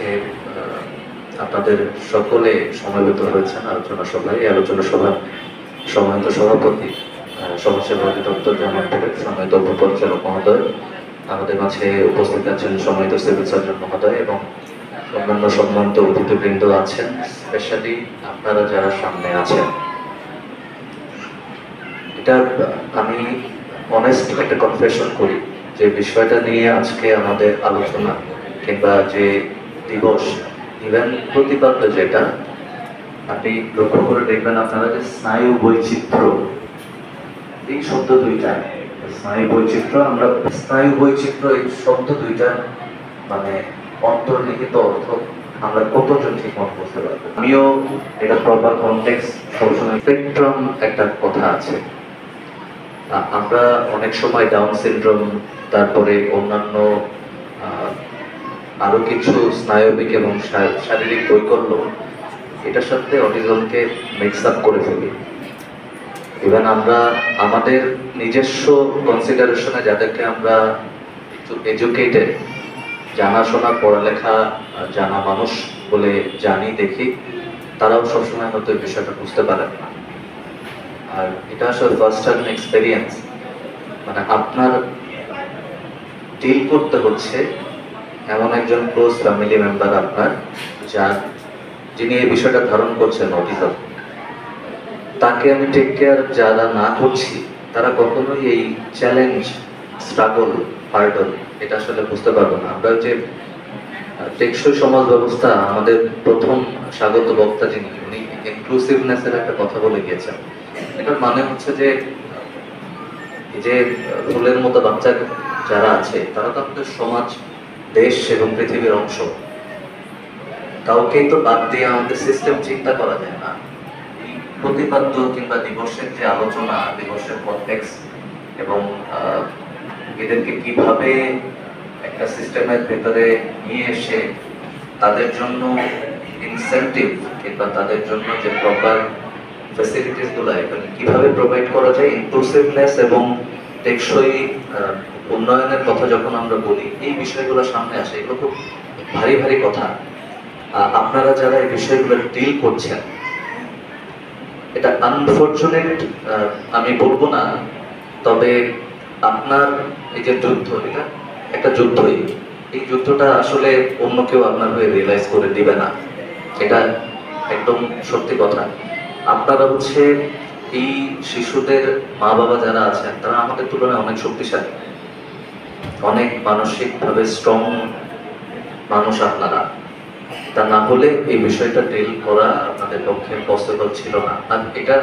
আজকে আপনাদের সকলে সমবেত হয়েছেন আলোচনা সভায়। এই আলোচনা সভার সম্মানিত সভাপতি সমাজসেবা অধিদপ্তর জামালপুরের সম্মানিত উপপরিচালক মহোদয়, আমাদের মাঝে উপস্থিত আছেন সম্মানিত সিভিল সার্জন মহোদয় এবং অন্যান্য সম্মানিত অতিথিবৃন্দ আছেন, স্পেশালি আপনারা যারা সামনে আছেন। এটা আমি অনেস্ট একটা কনফেশন করি যে বিষয়টা নিয়ে আজকে আমাদের আলোচনা কিংবা যে দিবস ইভেন প্রতিপাদ্য, যেটা আপনি লক্ষ্য করে দেখবেন আপনারা যে স্নায়ু বৈচিত্র্য, এই শব্দ দুইটা, স্নায়ু বৈচিত্র্য, আমরা স্নায়ু বৈচিত্র্য এই শব্দ দুইটা মানে অন্তর্নিহিত অর্থ আমরা কতজন ঠিক মতো বুঝতে পারবো। আমিও এটা প্রপার কনটেক্সট সবসময় স্পেকট্রাম একটা কথা আছে। আমরা অনেক সময় ডাউন সিনড্রোম, তারপরে অন্যান্য আরো কিছু স্নায়বিক এবং শারীরিক বৈকল্য, এটার সাথে অটিজমকে মিক্স আপ করে ফেলি। ইভেন আমরা আমাদের নিজস্ব কনসিডারেশনে যাদেরকে আমরা এডুকেটেড, জানাশোনা পড়ালেখা জানা মানুষ বলে জানি দেখি, তারাও সবসময় হয়তো এই বিষয়টা বুঝতে পারেন না। আর এটা আসলে ফার্স্ট টাইম এক্সপেরিয়েন্স, মানে আপনার ডিল করতে হচ্ছে এমন একজন ক্লোজ ফ্যামিলি মেম্বার আপনার, যিনি এই বিষয়টা ধারণ করছেন অটিজম। তাকে আমি টেক কেয়ার যারা না করছি, তারা কখনোই এই চ্যালেঞ্জ, স্ট্রাগল, হার্ডল এটা আসলে বুঝতে পারবো না। আমরা যে টেকসই সমাজ ব্যবস্থা, আমাদের প্রথম স্বাগত বক্তা যিনি, উনি ইনক্লুসিভনেসের একটা কথা বলে গিয়েছেন। এটার মানে হচ্ছে যে এই যে ফুলের মতো বাচ্চা যারা আছে, তারা তো আমাদের সমাজ, দেশ এবং পৃথিবীর অংশ। কাউকেই তো বাদ দিয়ে আমাদের সিস্টেম চিন্তা করা যায় না। প্রতিপাদ্য কিংবা দিবসের যে আলোচনা, দিবসের কনটেক্সট এবং এদেরকে কিভাবে একটা সিস্টেমের ভেতরে নিয়ে এসে তাদের জন্য ইনসেন্টিভ কিংবা তাদের জন্য যে প্রপার ফ্যাসিলিটিস গুলো এখানে কিভাবে প্রোভাইড করা যায়, ইনক্লুসিভনেস এবং টেকসই উন্নয়নের কথা যখন আমরা বলি, এই বিষয়গুলো সামনে আসে। এগুলো খুব ভারী ভারী কথা। আপনারা যারা এই বিষয়গুলো ডিল করছেন, এটা আনফরচুনেট আমি বলবো না, তবে আপনার এই যে যুদ্ধ, এটা একটা যুদ্ধই। এই যুদ্ধটা আসলে অন্য কেউ আপনার হয়ে রিয়েলাইজ করে দিবে না, এটা একদম সত্যি কথা। আপনারা হচ্ছে এই শিশুদের মা বাবা যারা আছেন, তারা আমাদের তুলনায় অনেক শক্তিশালী, অনেক মানসিকভাবে স্ট্রং মানুষ আপনারা। তা না হলে এই বিষয়টা ডিল করা আপনাদের পক্ষে পসিবল ছিল না। আর এটা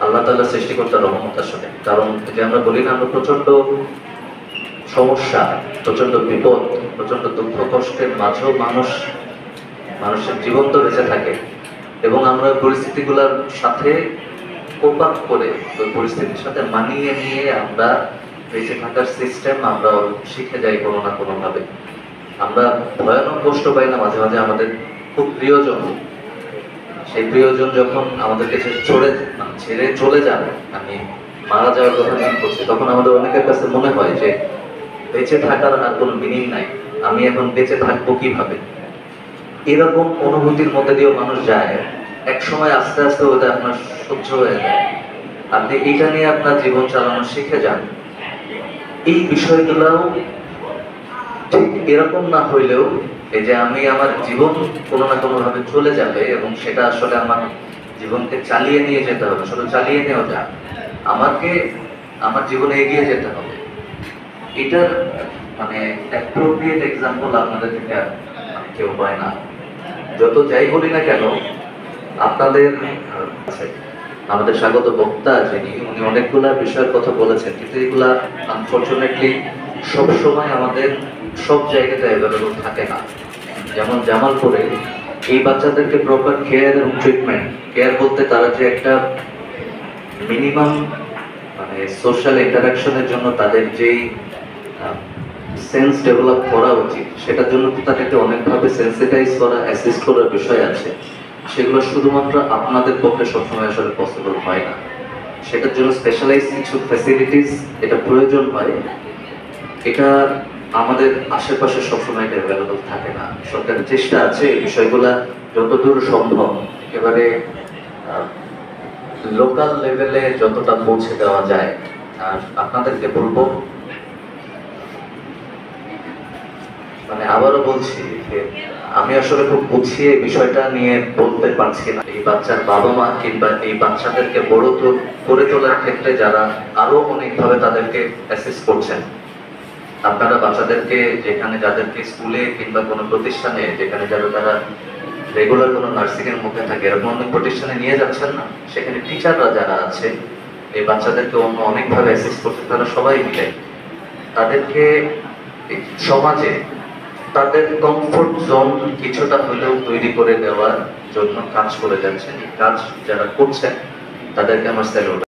আল্লাহ তাআলা সৃষ্টিকর্তার রহমত আসলে। কারণ যে আমরা বলি না, আমরা প্রচন্ড সমস্যা, প্রচন্ড বিপদ, প্রচন্ড দুঃখ কষ্টের মাঝেও মানুষের জীবন তো বেঁচে থাকে, এবং আমরা পরিস্থিতিগুলোর সাথে কোপ আপ করে, ওই পরিস্থিতির সাথে মানিয়ে নিয়ে আমরা বেঁচে থাকার সিস্টেম আমরা শিখে যাই কোনো না কোনো ভাবে। আমরা ভয়ানক কষ্ট পাই না মাঝে মাঝে আমাদের খুব প্রিয়জন, সেই প্রিয়জন যখন আমাদেরকে ছেড়ে চলে যান, আমি মারা যাওয়ার কথা মনে করছি, তখন আমাদের অনেকের কাছে মনে হয় যে বেঁচে থাকার আর কোনো মিনিং নাই, আমি এখন বেঁচে থাকবো কিভাবে। এরকম অনুভূতির মধ্যে দিয়েও মানুষ যায়। এক সময় আস্তে আস্তে ওটা আপনার সহ্য হয়ে যায়, আপনি এটা নিয়ে আপনার জীবন চালানো শিখে যান। এই বিষয়গুলোও ঠিক এরকম না হইলেও, এই যে আমি আমার জীবন কোনো না কোনো ভাবে চলে যাবে এবং সেটা আসলে আমার জীবনকে চালিয়ে নিয়ে যেতে হবে, শুধু চালিয়ে নেওয়া যায়, আমাকে আমার জীবনে এগিয়ে যেতে হবে। এটার মানে অ্যাপ্রোপ্রিয়েট এক্সাম্পল আপনাদের থেকে কেউ পায় না। যত যাই বলি না কেন, আপনাদের আমাদের স্বাগত বক্তা যিনি, উনি অনেকগুলা বিষয়ের কথা বলেছেন, কিন্তু এগুলা আনফরচুনেটলি সবসময় আমাদের সব জায়গাতে অ্যাভেলেবল থাকে না। যেমন জামালপুরে এই বাচ্চাদেরকে প্রপার কেয়ার এবং ট্রিটমেন্ট, কেয়ার বলতে তারা যে একটা মিনিমাম মানে সোশ্যাল ইন্টারাকশনের জন্য তাদের যেই সেন্স ডেভেলপ করা উচিত, সেটার জন্য তাদেরকে অনেকভাবে সেন্সিটাইজ করা, অ্যাসিস্ট করার বিষয় আছে। সেগুলো শুধুমাত্র আপনাদের পক্ষে সবসময় আসলে পসিবল হয় না। সেটার জন্য স্পেশালাইজ কিছু ফ্যাসিলিটিস এটা প্রয়োজন হয়। এটা আমাদের আশেপাশে সবসময় অ্যাভেলেবল থাকে না। সরকারের চেষ্টা আছে এই বিষয়গুলা যতদূর সম্ভব একেবারে লোকাল লেভেলে যতটা পৌঁছে দেওয়া যায়। আর আপনাদেরকে বলবো, মানে আবারও বলছি যে আমি আসলে খুব গুছিয়ে বিষয়টা নিয়ে বলতে পারছি না। এই বাচ্চার বাবা মা কিংবা এই বাচ্চাদেরকে বড় করে তোলার ক্ষেত্রে যারা আরো অনেকভাবে তাদেরকে অ্যাসিস্ট করছেন, আপনারা বাচ্চাদেরকে যেখানে যাদেরকে স্কুলে কিংবা কোনো প্রতিষ্ঠানে যেখানে যারা তারা রেগুলার কোনো নার্সিং এর মধ্যে থাকে এরকম অনেক প্রতিষ্ঠানে নিয়ে যাচ্ছেন না, সেখানে টিচাররা যারা আছে এই বাচ্চাদেরকে অন্য অনেকভাবে অ্যাসিস্ট করছে, তারা সবাই মিলে তাদেরকে সমাজে তাদের কমফোর্ট জোন কিছুটা হলেও তৈরি করে দেওয়ার জন্য কাজ করে যাচ্ছেন। এই কাজ যারা করছেন তাদেরকে আমার স্যালুট।